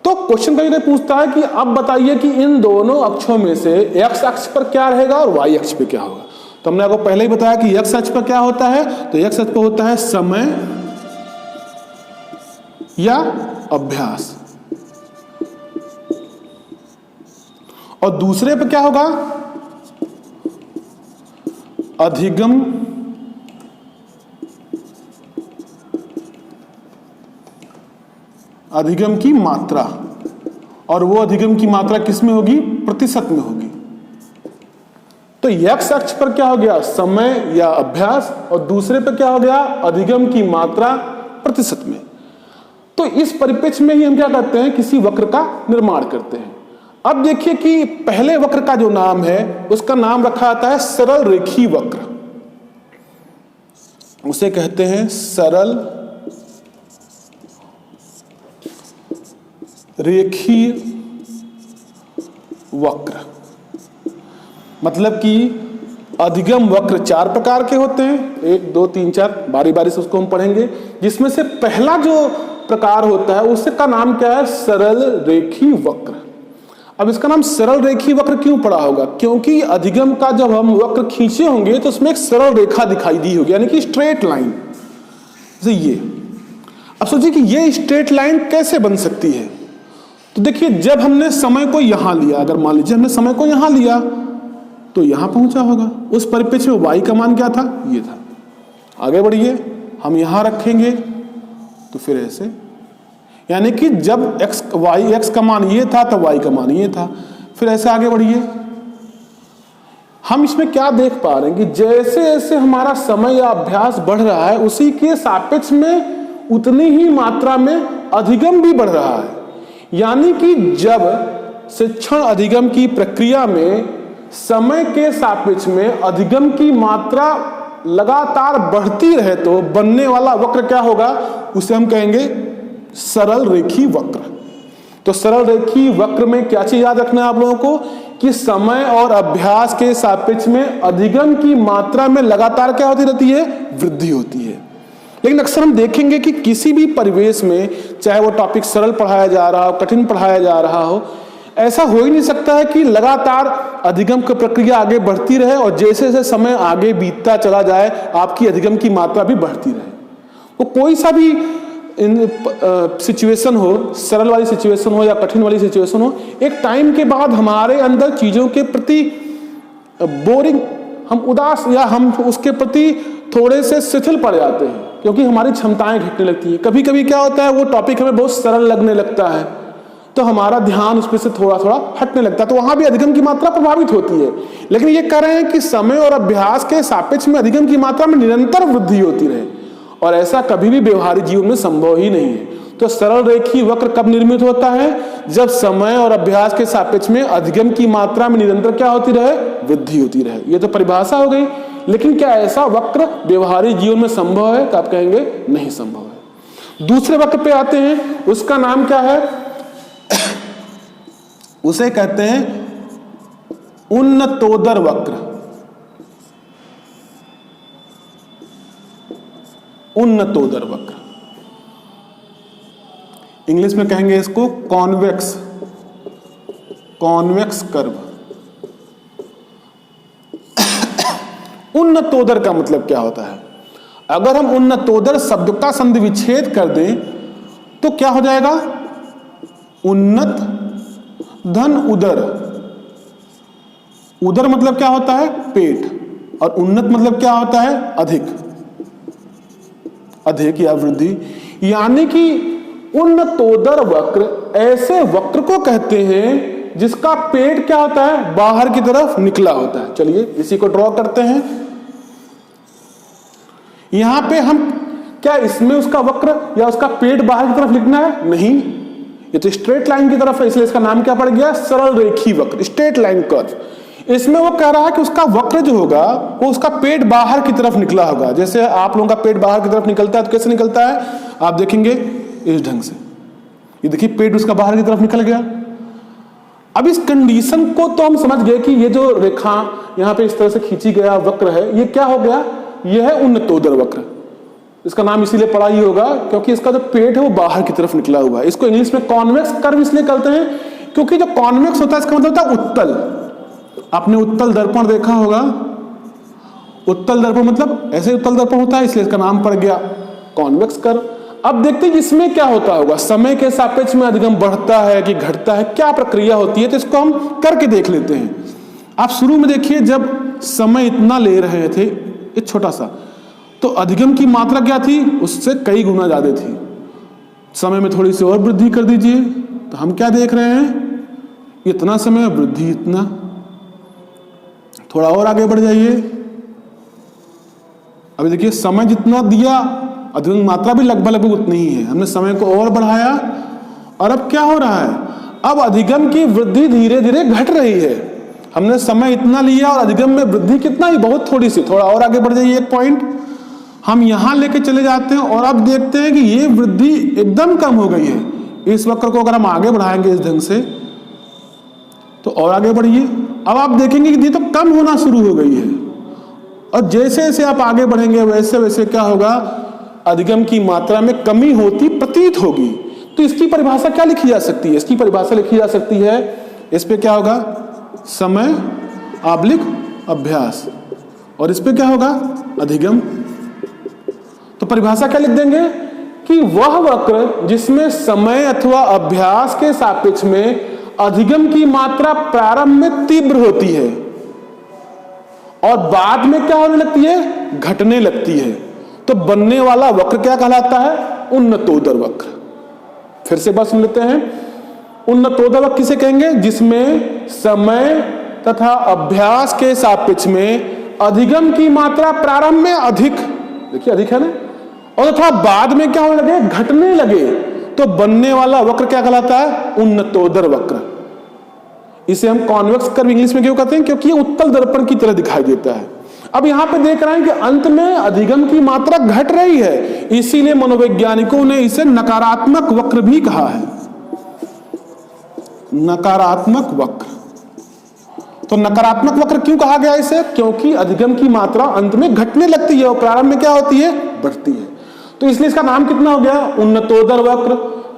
तो क्वेश्चन कभी कभी पूछता है कि अब बताइए कि इन दोनों अक्षों में से एक्स अक्ष पर क्या रहेगा और वाई अक्ष पे क्या होगा। तो हमने आपको पहले ही बताया कि एक्स अक्ष पर क्या होता है, तो एक्स अक्ष पर होता है समय या अभ्यास, और दूसरे पे क्या होगा, अधिगम अधिगम की मात्रा। और वो अधिगम की मात्रा किस में होगी, प्रतिशत में होगी। तो एक्स अक्ष पर क्या हो गया, समय या अभ्यास, और दूसरे पर क्या हो गया, अधिगम की मात्रा प्रतिशत में। तो इस परिप्रेक्ष्य में ही हम क्या करते हैं, किसी वक्र का निर्माण करते हैं। अब देखिए कि पहले वक्र का जो नाम है उसका नाम रखा जाता है सरल रेखीय वक्र। उसे कहते हैं सरल रेखीय वक्र। मतलब कि अधिगम वक्र 4 प्रकार के होते हैं, 1 2 3 4, बारी बारी से उसको हम पढ़ेंगे। जिसमें से पहला जो प्रकार होता है उसका नाम क्या है, सरल रेखीय वक्र। अब इसका नाम सरल रेखीय वक्र क्यों पड़ा होगा, क्योंकि अधिगम का जब हम वक्र खींचे होंगे तो उसमें एक सरल रेखा दिखाई दी होगी, यानी कि स्ट्रेट लाइन जैसे ये। अब सोचिए कि ये स्ट्रेट लाइन कैसे बन सकती है। तो देखिए जब हमने समय को यहां लिया, अगर मान लीजिए हमने समय को यहां लिया तो यहां पहुंचा होगा। उस परिप्रेक्ष्य में वाई का मान क्या था, ये था। आगे बढ़िए, हम यहां रखेंगे तो फिर ऐसे, यानी कि जब एक्स वाई एक्स का मान ये था तो वाई का मान ये था। फिर ऐसे आगे बढ़िए, हम इसमें क्या देख पा रहे हैं कि जैसे जैसे हमारा समय या अभ्यास बढ़ रहा है उसी के सापेक्ष में उतनी ही मात्रा में अधिगम भी बढ़ रहा है। यानी कि जब शिक्षण अधिगम की प्रक्रिया में समय के सापेक्ष में अधिगम की मात्रा लगातार बढ़ती रहे तो बनने वाला वक्र क्या होगा, उसे हम कहेंगे सरल रेखीय वक्र। तो सरल रेखीय वक्र में क्या चीज याद रखना है आप लोगों को, कि समय और अभ्यास के सापेक्ष में अधिगम की मात्रा में लगातार क्या होती रहती है, वृद्धि होती है। लेकिन अक्सर हम देखेंगे कि किसी भी परिवेश में, चाहे वो टॉपिक सरल पढ़ाया जा रहा हो, कठिन पढ़ाया जा रहा हो, ऐसा हो ही नहीं सकता है कि लगातार अधिगम की प्रक्रिया आगे बढ़ती रहे और जैसे जैसे समय आगे बीतता चला जाए आपकी अधिगम की मात्रा भी बढ़ती रहे। वो कोई सा भी सिचुएशन हो, सरल वाली सिचुएशन हो या कठिन वाली सिचुएशन हो, एक टाइम के बाद हमारे अंदर चीजों के प्रति बोरिंग, हम उदास या हम उसके प्रति थोड़े से शिथिल पड़ जाते हैं, क्योंकि हमारी क्षमताएं घटने लगती हैं। कभी कभी क्या होता है, वो टॉपिक हमें बहुत सरल लगने लगता है तो हमारा ध्यान उसमें से थोड़ा थोड़ा हटने लगता है, तो वहां भी अधिगम की मात्रा प्रभावित होती है। लेकिन ये कह रहे हैं कि समय और अभ्यास के सापेक्ष में अधिगम की मात्रा में निरंतर वृद्धि होती रहे, और ऐसा कभी भी व्यवहारिक जीवन में संभव ही नहीं है। तो सरल रेखीय वक्र कब निर्मित होता है? जब समय और अभ्यास के सापेक्ष में अधिगम की मात्रा में निरंतर क्या होती रहे? वृद्धि होती रहे। ये तो परिभाषा हो गई, लेकिन क्या ऐसा वक्र व्यवहारिक जीवन में संभव है? तो आप कहेंगे नहीं संभव है। दूसरे वक्र पे आते हैं, उसका नाम क्या है? उसे कहते हैं उन्नतोदर वक्र। उन्नतोदर वक्र, इंग्लिश में कहेंगे इसको कॉन्वेक्स कर्व। उन्नतोदर का मतलब क्या होता है? अगर हम उन्नतोदर शब्द का संधि विच्छेद कर दें तो क्या हो जाएगा? उन्नत धन उदर। उदर मतलब क्या होता है? पेट, और उन्नत मतलब क्या होता है? अधिक, अधिक या वृद्धि। यानी कि उन्नतोदर वक्र ऐसे वक्र को कहते हैं जिसका पेट क्या होता है? बाहर की तरफ निकला होता है। चलिए इसी को ड्रॉ करते हैं। यहां पे हम क्या इसमें उसका वक्र या उसका पेट बाहर की तरफ लिखना है? नहीं, ये तो स्ट्रेट लाइन की तरफ है, इसलिए इसका नाम क्या पड़ गया? सरल रेखीय वक्र, स्ट्रेट लाइन कर्व। इसमें वो कह रहा है कि उसका वक्र जो होगा वो उसका पेट बाहर की तरफ निकला होगा। जैसे आप लोगों का पेट बाहर की तरफ निकलता है तो कैसे निकलता है? आप देखेंगे इस ढंग से, ये देखिए पेट उसका बाहर की तरफ निकल गया। अब इस कंडीशन को तो हम समझ गए कि ये जो रेखा यहां पे इस तरह से खींची गया वक्र है, ये क्या हो गया? यह है उन्नतोदर वक्र। इसका नाम इसीलिए पड़ा ही होगा क्योंकि इसका जो पेट है वो बाहर की तरफ निकला हुआ है। इसको इंग्लिश में कॉन्वेक्स कर्व इसलिए करते हैं क्योंकि जो कॉन्वेक्स होता है इसका मतलब होता है उत्तल। आपने उत्तल दर्पण देखा होगा, उत्तल दर्पण मतलब ऐसे उत्तल दर्पण होता है, इसलिए इसका नाम पड़ गया कॉन्वेक्स कर्व। अब देखते हैं इसमें क्या होता होगा, समय के सापेक्ष में अधिगम बढ़ता है कि घटता है, क्या प्रक्रिया होती है, तो इसको हम करके देख लेते हैं। आप शुरू में देखिए, जब समय इतना ले रहे थे एक छोटा सा, तो अधिगम की मात्रा क्या थी? उससे कई गुना ज्यादा थी। समय में थोड़ी सी और वृद्धि कर दीजिए तो हम क्या देख रहे हैं? इतना समय वृद्धि इतना, थोड़ा और आगे बढ़ जाइए, अभी देखिए समय जितना दिया अधिगम मात्रा भी लगभग उतनी ही है। हमने समय को और बढ़ाया और अब क्या हो रहा है? अब अधिगम की वृद्धि धीरे धीरे घट रही है। हमने समय इतना लिया और अधिगम में वृद्धि कितना ही, बहुत थोड़ी सी। थोड़ा और आगे बढ़ जाइए, एक पॉइंट हम यहां लेके चले जाते हैं और अब देखते हैं कि ये वृद्धि एकदम कम हो गई है। इस वक्र को अगर हम आगे बढ़ाएंगे इस ढंग से तो और आगे बढ़िए, अब आप देखेंगे कि ये तो कम होना शुरू हो गई है। और जैसे जैसे आप आगे बढ़ेंगे वैसे वैसे क्या होगा? अधिगम की मात्रा में कमी होती प्रतीत होगी। तो इसकी परिभाषा क्या लिखी जा सकती है? इसकी परिभाषा लिखी जा सकती है, इस पे क्या होगा? समय आब्लिक अभ्यास, और इस पे क्या होगा? अधिगम। तो परिभाषा क्या लिख देंगे कि वह वक्र जिसमें समय अथवा अभ्यास के सापेक्ष में अधिगम की मात्रा प्रारंभ में तीव्र होती है और बाद में क्या होने लगती है? घटने लगती है, तो बनने वाला वक्र क्या कहलाता है? उन्नतोदर वक्र। फिर से बात सुन लेते हैं, उन्नतोदर वक्र किसे कहेंगे? जिसमें समय तथा अभ्यास के सापेक्ष में अधिगम की मात्रा प्रारंभ में अधिक, देखिए अधिक है ना, और तथा बाद में क्या होने लगे? घटने लगे, तो बनने वाला वक्र क्या कहलाता है? उन्नतोदर वक्र। इसे हम कॉन्वेक्स कर्व इंग्लिश में क्यों कहते हैं? क्योंकि ये उत्तल दर्पण की तरह दिखाई देता है। अब यहां पे देख रहे हैं कि अंत में अधिगम की मात्रा घट रही है, इसीलिए मनोवैज्ञानिकों ने इसे नकारात्मक वक्र भी कहा है। नकारात्मक वक्र। तो नकारात्मक वक्र क्यों कहा गया इसे? क्योंकि अधिगम की मात्रा अंत में घटने लगती है और प्रारंभ में क्या होती है? बढ़ती है। तो इसलिए इसका नाम कितना हो गया? उन्नतोदर वक्र,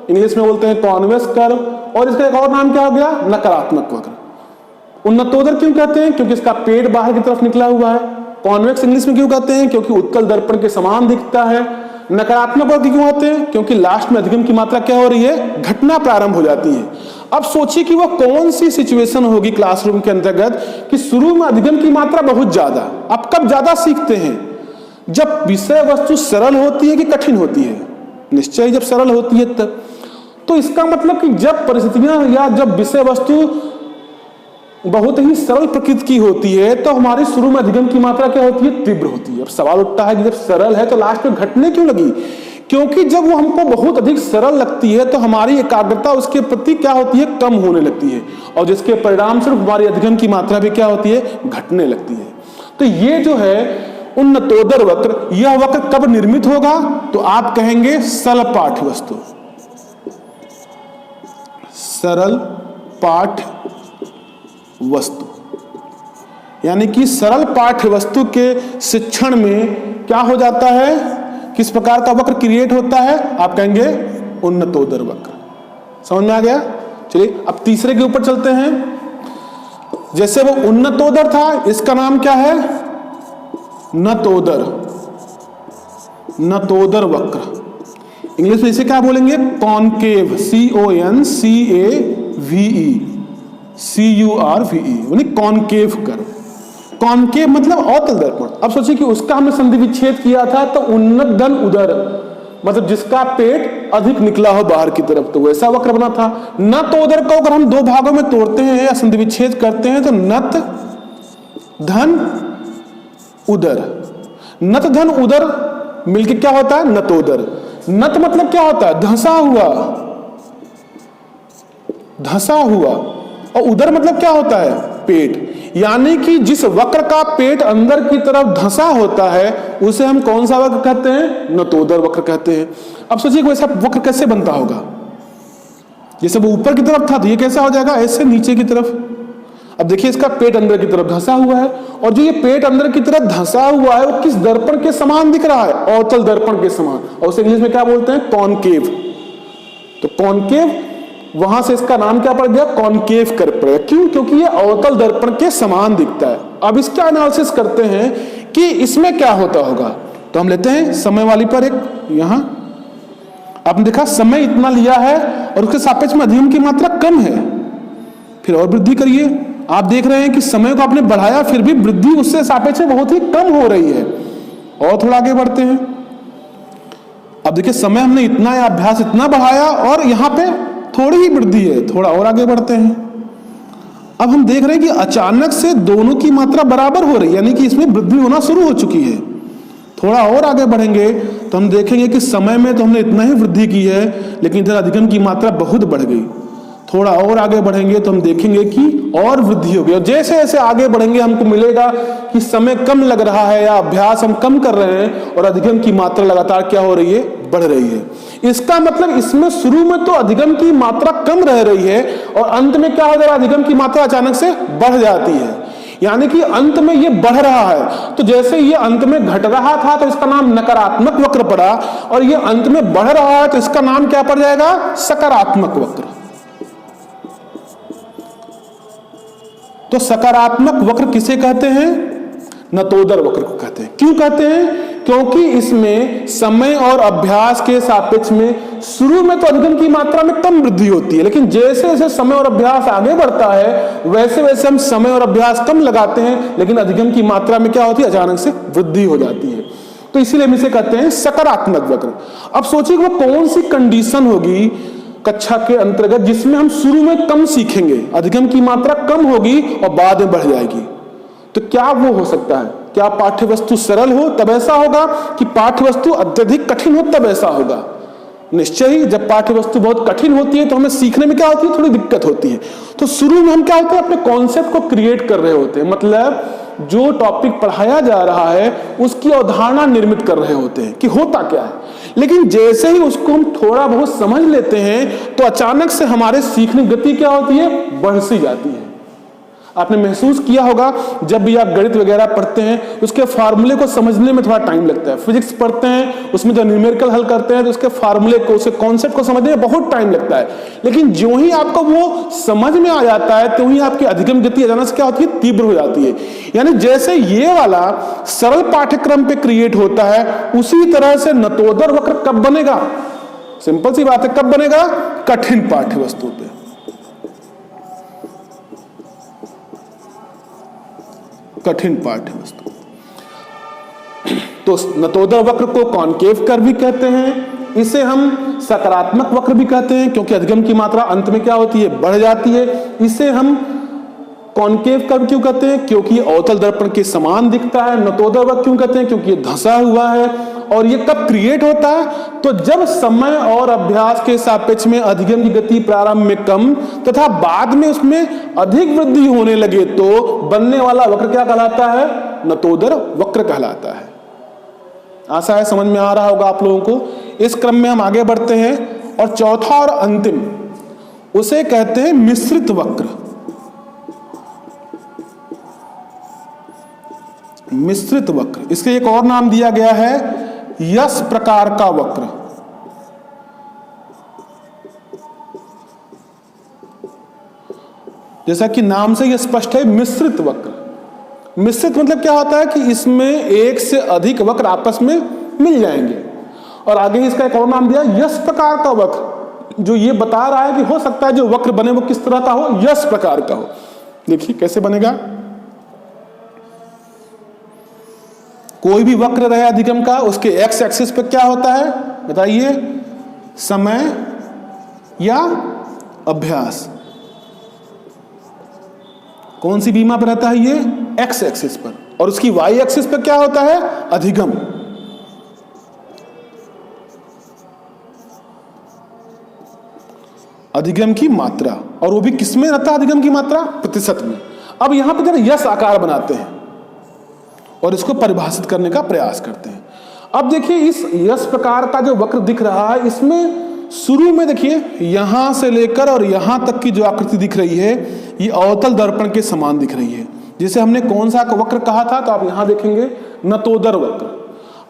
इंग्लिश में बोलते हैं कॉन्वेक्स कर्व, और इसका एक और नाम क्या हो गया? नकारात्मक वक्र। उन्नतोदर क्यों कहते हैं? क्योंकि इसका पेट बाहर की तरफ निकला हुआ है। कॉन्वेक्स इंग्लिश में क्यों कहते हैं? क्योंकि उत्तल दर्पण के समान दिखता है। नकारात्मक वक्र क्यों होते हैं? क्योंकि लास्ट में अधिगम की मात्रा क्या हो रही है? घटना प्रारंभ हो जाती है। अब सोचिए कि वो कौन सी सिचुएशन होगी क्लासरूम के अंतर्गत कि शुरू में अधिगम की मात्रा बहुत ज्यादा। आप कब ज्यादा सीखते हैं? जब विषय वस्तु सरल होती है कि कठिन होती है? निश्चय जब सरल होती है तब। तो इसका मतलब कि जब परिस्थितियां या जब विषय वस्तु बहुत ही सरल प्रकृति की होती है तो हमारी शुरू में अधिगम की मात्रा क्या होती है? तीव्र होती है। अब सवाल उठता है कि जब सरल है तो लास्ट में घटने क्यों लगी? क्योंकि जब वो हमको बहुत अधिक सरल लगती है तो हमारी एकाग्रता उसके प्रति क्या होती है? कम होने लगती है, और जिसके परिणाम स्वरूप हमारी अधिगम की मात्रा भी क्या होती है? घटने लगती है। तो ये जो है उन्नतोदर वक्र, यह वक्र कब निर्मित होगा? तो आप कहेंगे सरल पाठ्य वस्तु, सरल पाठ्य वस्तु, यानी कि सरल पाठ्य वस्तु के शिक्षण में क्या हो जाता है? किस प्रकार का वक्र क्रिएट होता है? आप कहेंगे उन्नतोदर वक्र। समझ में आ गया? चलिए अब तीसरे के ऊपर चलते हैं। जैसे वो उन्नतोदर था, इसका नाम क्या है? नतोदर, नतोदर वक्र। इंग्लिश में इसे क्या बोलेंगे? कॉनकेव, CONCAVE, यानी कॉनकेव कर्व। कॉनकेव मतलब अवतल दर्पण। अब सोचिए कि उसका हमने संधि विच्छेद किया था तो उन्नत धन उदर, मतलब जिसका पेट अधिक निकला हो बाहर की तरफ, तो वैसा वक्र बना था। नतोदर को अगर हम दो भागों में तोड़ते हैं या संधि विच्छेद करते हैं तो नत धन उदर, नत धन उदर मिलके क्या होता है? नतोदर। नत मतलब क्या होता है? धंसा हुआ, धंसा हुआ। और उदर मतलब क्या होता है? पेट। यानी कि जिस वक्र का पेट अंदर की तरफ धंसा होता है उसे हम कौन सा वक्र कहते हैं? नतोदर वक्र कहते हैं। अब सोचिए वैसा वक्र कैसे बनता होगा? जैसे वो ऊपर की तरफ था तो ये कैसा हो जाएगा? ऐसे नीचे की तरफ। अब देखिए इसका पेट अंदर की तरफ धंसा हुआ है, और जो ये पेट अंदर की तरफ धंसा हुआ है वो किस दर्पण के समान दिख रहा है? अवतल दर्पण के समान। और उसे इंग्लिश में क्या बोलते हैं? कॉनकेव। तो कॉनकेव, वहां से इसका नाम क्या पड़ गया? कॉनकेव कर्व पड़ गया। क्यों? क्योंकि ये अवतल दर्पण के समान दिखता है। अब इसका एनालिसिस करते हैं कि इसमें क्या होता होगा। तो हम लेते हैं समय वाली पर एक, यहां आपने देखा समय इतना लिया है और उसके सापेक्ष में अधिगम की मात्रा कम है। फिर और वृद्धि करिए, आप देख रहे हैं कि समय को आपने बढ़ाया फिर भी वृद्धि उससे सापेक्ष में बहुत ही कम हो रही है। और थोड़ा आगे बढ़ते हैं। अब देखिए समय हमने इतना अभ्यास इतना बढ़ाया और यहां पे थोड़ी ही वृद्धि है। थोड़ा और आगे बढ़ते हैं। अब हम देख रहे हैं कि अचानक से दोनों की मात्रा बराबर हो रही है, यानी कि इसमें वृद्धि होना शुरू हो चुकी है। थोड़ा और आगे बढ़ेंगे तो हम देखेंगे कि समय में तो हमने इतना ही वृद्धि की है लेकिन इधर अधिगम की मात्रा बहुत बढ़ गई। थोड़ा और आगे बढ़ेंगे तो हम देखेंगे कि और वृद्धि हो गई। और जैसे जैसे आगे बढ़ेंगे हमको मिलेगा कि समय कम लग रहा है या अभ्यास हम कम कर रहे हैं और अधिगम की मात्रा लगातार क्या हो रही है? बढ़ रही है। इसका मतलब इसमें शुरू में तो अधिगम की मात्रा कम रह रही है और अंत में क्या हो जाएगा? अधिगम की मात्रा अचानक से बढ़ जाती है, यानी कि अंत में ये बढ़ रहा है। तो जैसे ये अंत में घट रहा था तो इसका नाम नकारात्मक वक्र पड़ा, और ये अंत में बढ़ रहा है तो इसका नाम क्या पड़ जाएगा? सकारात्मक वक्र। तो सकारात्मक वक्र किसे कहते हैं? नतोदर वक्र को कहते हैं। क्यों कहते हैं? क्योंकि इसमें समय और अभ्यास के सापेक्ष में शुरू में तो अधिगम की मात्रा में कम वृद्धि होती है, लेकिन जैसे जैसे समय और अभ्यास आगे बढ़ता है वैसे वैसे हम समय और अभ्यास कम लगाते हैं लेकिन अधिगम की मात्रा में क्या होती है? अचानक से वृद्धि हो जाती है। तो इसीलिए हम इसे कहते हैं सकारात्मक वक्र। अब सोचिए वो कौन सी कंडीशन होगी कक्षा के अंतर्गत जिसमें हम शुरू में कम सीखेंगे, अधिगम की मात्रा कम होगी और बाद में बढ़ जाएगी। तो क्या वो हो सकता है? क्या पाठ्य वस्तु सरल हो तब ऐसा होगा कि पाठ्य वस्तु अत्यधिक कठिन हो तब ऐसा होगा? निश्चय ही जब पाठ्य वस्तु बहुत कठिन होती है तो हमें सीखने में क्या होती है? थोड़ी दिक्कत होती है। तो शुरू में हम क्या होते हैं? अपने कॉन्सेप्ट को क्रिएट कर रहे होते हैं, मतलब जो टॉपिक पढ़ाया जा रहा है उसकी अवधारणा निर्मित कर रहे होते हैं कि होता क्या है। लेकिन जैसे ही उसको हम थोड़ा बहुत समझ लेते हैं तो अचानक से हमारे सीखने की गति क्या होती है? बढ़ सी जाती है। आपने महसूस किया होगा जब भी आप गणित वगैरह पढ़ते हैं उसके फार्मूले को समझने में थोड़ा टाइम लगता है। फिजिक्स पढ़ते हैं उसमें जो न्यूमेरिकल हल करते हैं तो उसके फार्मूले को, उसके कॉन्सेप्ट को समझने में बहुत टाइम लगता है। लेकिन जो ही आपको वो समझ में आ जाता है तो ही आपकी अधिगम गति अचानक से क्या होती है, तीव्र हो जाती है। यानी जैसे ये वाला सरल पाठ्यक्रम पे क्रिएट होता है उसी तरह से नतोदर वक्र कब बनेगा? सिंपल सी बात है, कब बनेगा? कठिन पाठ्य वस्तु पे। कठिन पाठ्य वस्तु। तो नतोदर वक्र को कॉनकेव कर्व भी कहते हैं, इसे हम सकारात्मक वक्र भी कहते हैं क्योंकि अधिगम की मात्रा अंत में क्या होती है, बढ़ जाती है। इसे हम कॉनकेव कर्व क्यों कहते हैं? क्योंकि ये अवतल दर्पण के समान दिखता है। नतोदर वक्र क्यों कहते हैं? क्योंकि ये धंसा हुआ है। और ये कब क्रिएट होता है? तो जब समय और अभ्यास के सापेक्ष में अधिगम की गति प्रारंभ में कम तथा बाद में उसमें अधिक वृद्धि होने लगे तो बनने वाला वक्र क्या कहलाता है? नतोदर वक्र कहलाता है। आशा है समझ में आ रहा होगा आप लोगों को। इस क्रम में हम आगे बढ़ते हैं और चौथा और अंतिम उसे कहते हैं मिश्रित वक्र। मिश्रित वक्र, इसके एक और नाम दिया गया है यस प्रकार का वक्र। जैसा कि नाम से यह स्पष्ट है, मिश्रित वक्र। मिश्रित मतलब क्या होता है कि इसमें एक से अधिक वक्र आपस में मिल जाएंगे। और आगे इसका एक और नाम दिया यस प्रकार का वक्र, जो ये बता रहा है कि हो सकता है जो वक्र बने वो किस तरह का हो, यस प्रकार का हो। देखिए कैसे बनेगा। कोई भी वक्र रहे अधिगम का, उसके एक्स एक्सिस पे क्या होता है बताइए? समय या अभ्यास। कौन सी बीमा पर रहता है ये? एक्स एक्सिस पर। और उसकी वाई एक्सिस पर क्या होता है? अधिगम। अधिगम की मात्रा। और वो भी किसमें रहता है अधिगम की मात्रा? प्रतिशत में। अब यहां पर जरा यस आकार बनाते हैं और इसको परिभाषित करने का प्रयास करते हैं। अब देखिए इस यस प्रकार का जो वक्र दिख रहा है इसमें शुरू में देखिए यहां से लेकर और यहां तक की जो आकृति दिख रही है ये अवतल दर्पण के समान दिख रही है। जिसे हमने कौन सा वक्र कहा था? तो आप यहां देखेंगे नतोदर वक्र।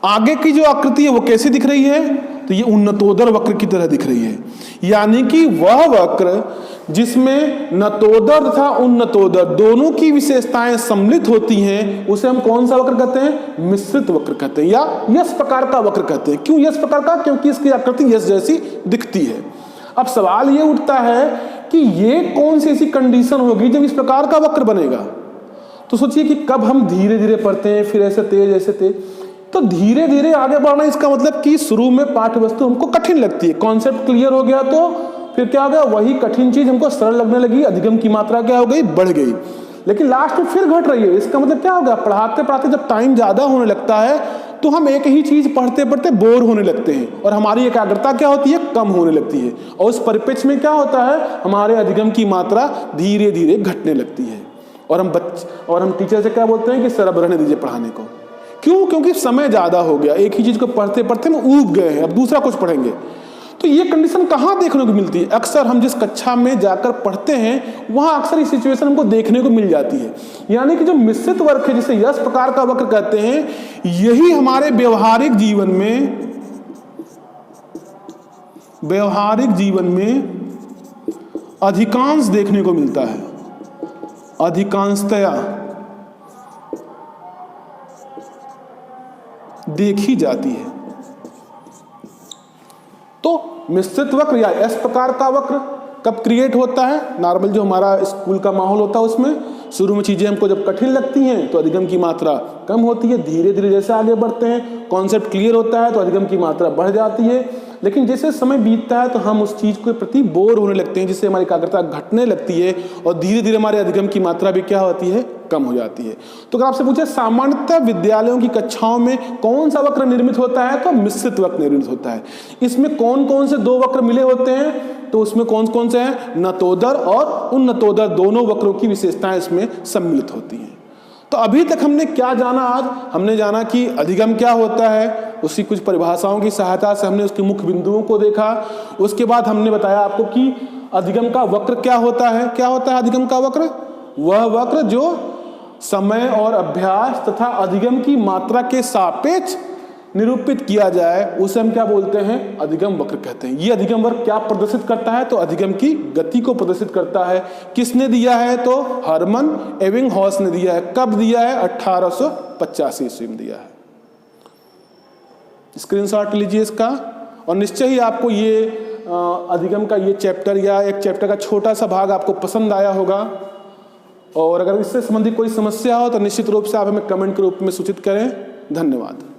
आगे की जो आकृति है वो कैसी दिख रही है? तो ये उन्नतोदर वक्र की तरह दिख रही है। यानी कि वह वक्र जिसमें नतोदर तथा उन्नतोदर दोनों की विशेषताएं सम्मिलित होती हैं उसे हम कौन सा वक्र कहते हैं? मिश्रित वक्र कहते हैं या यस प्रकार का वक्र कहते हैं। क्यों यस प्रकार का? क्योंकि इसकी आकृति यस जैसी दिखती है। अब सवाल ये उठता है कि ये कौन सी ऐसी कंडीशन होगी जब इस प्रकार का वक्र बनेगा? तो सोचिए कि कब हम धीरे धीरे पढ़ते हैं, फिर ऐसे तेज, तो धीरे धीरे आगे बढ़ना इसका मतलब कि शुरू में पाठ्य वस्तु हमको कठिन लगती है, कॉन्सेप्ट क्लियर हो गया तो फिर क्या हो गया, वही कठिन चीज हमको सरल लगने लगी, अधिगम की मात्रा क्या हो गई, बढ़ गई। लेकिन लास्ट में फिर घट रही है। इसका मतलब क्या हो गया, पढ़ाते पढ़ाते जब टाइम ज्यादा होने लगता है तो हम एक ही चीज पढ़ते पढ़ते बोर होने लगते हैं और हमारी एकाग्रता क्या होती है, कम होने लगती है। और उस परिप्रेक्ष्य में क्या होता है, हमारे अधिगम की मात्रा धीरे धीरे घटने लगती है और हम टीचर से क्या बोलते हैं कि सर अब रहने दीजिए पढ़ाने को। क्यों? क्योंकि समय ज्यादा हो गया, एक ही चीज को पढ़ते पढ़ते हम ऊब गए हैं, अब दूसरा कुछ पढ़ेंगे। तो ये कंडीशन कहाँ देखने को मिलती है? अक्सर हम जिस कक्षा में जाकर पढ़ते हैं वहां अक्सर ये सिचुएशन हमको देखने को मिल जाती है। यानी कि जो मिश्रित वक्र है, जिसे यस प्रकार का वक्र कहते हैं, यही हमारे व्यवहारिक जीवन में अधिकांश देखने को मिलता है, अधिकांशतया देखी जाती है। तो मिश्रित वक्र या एस प्रकार का वक्र कब क्रिएट होता है? नॉर्मल जो हमारा स्कूल का माहौल होता है उसमें शुरू में चीजें हमको जब कठिन लगती हैं तो अधिगम की मात्रा कम होती है। धीरे धीरे जैसे आगे बढ़ते हैं, कॉन्सेप्ट क्लियर होता है तो अधिगम की मात्रा बढ़ जाती है। लेकिन जैसे समय बीतता है तो हम उस चीज के प्रति बोर होने लगते हैं, जिससे हमारी एकाग्रता घटने लगती है और धीरे धीरे हमारे अधिगम की मात्रा भी क्या होती है, कम हो जाती है। तो अगर आपसे पूछे सामान्यतः विद्यालयों की कक्षाओं में कौन सा वक्र निर्मित होता है, तो मिश्रित वक्र निर्मित होता है। इसमें कौन कौन से दो वक्र मिले होते हैं? तो उसमें कौन कौन से हैं? नतोदर और उन्नतोदर दोनों वक्रों की विशेषताएं इसमें सम्मिलित होती हैं। तो अभी तक हमने क्या जाना? आज हमने जाना कि अधिगम क्या होता है, उसकी कुछ परिभाषाओं की सहायता से हमने उसके मुख्य बिंदुओं को देखा। उसके बाद हमने बताया आपको कि अधिगम का वक्र क्या होता है। क्या होता है अधिगम का वक्र? वह वक्र जो समय और अभ्यास तथा अधिगम की मात्रा के सापेक्ष निरूपित किया जाए उसे हम क्या बोलते हैं, अधिगम वक्र कहते हैं। ये अधिगम वक्र क्या प्रदर्शित करता है, तो अधिगम की गति को प्रदर्शित करता है। किसने दिया है, तो हरमन एबिंगहॉस ने दिया है। कब दिया है, 1885 ईस्वी में दिया है। स्क्रीनशॉट लीजिए इसका, और निश्चय ही आपको ये अधिगम का ये चैप्टर या एक चैप्टर का छोटा सा भाग आपको पसंद आया होगा। और अगर इससे संबंधित कोई समस्या हो तो निश्चित रूप से आप हमें कमेंट के रूप में सूचित करें। धन्यवाद।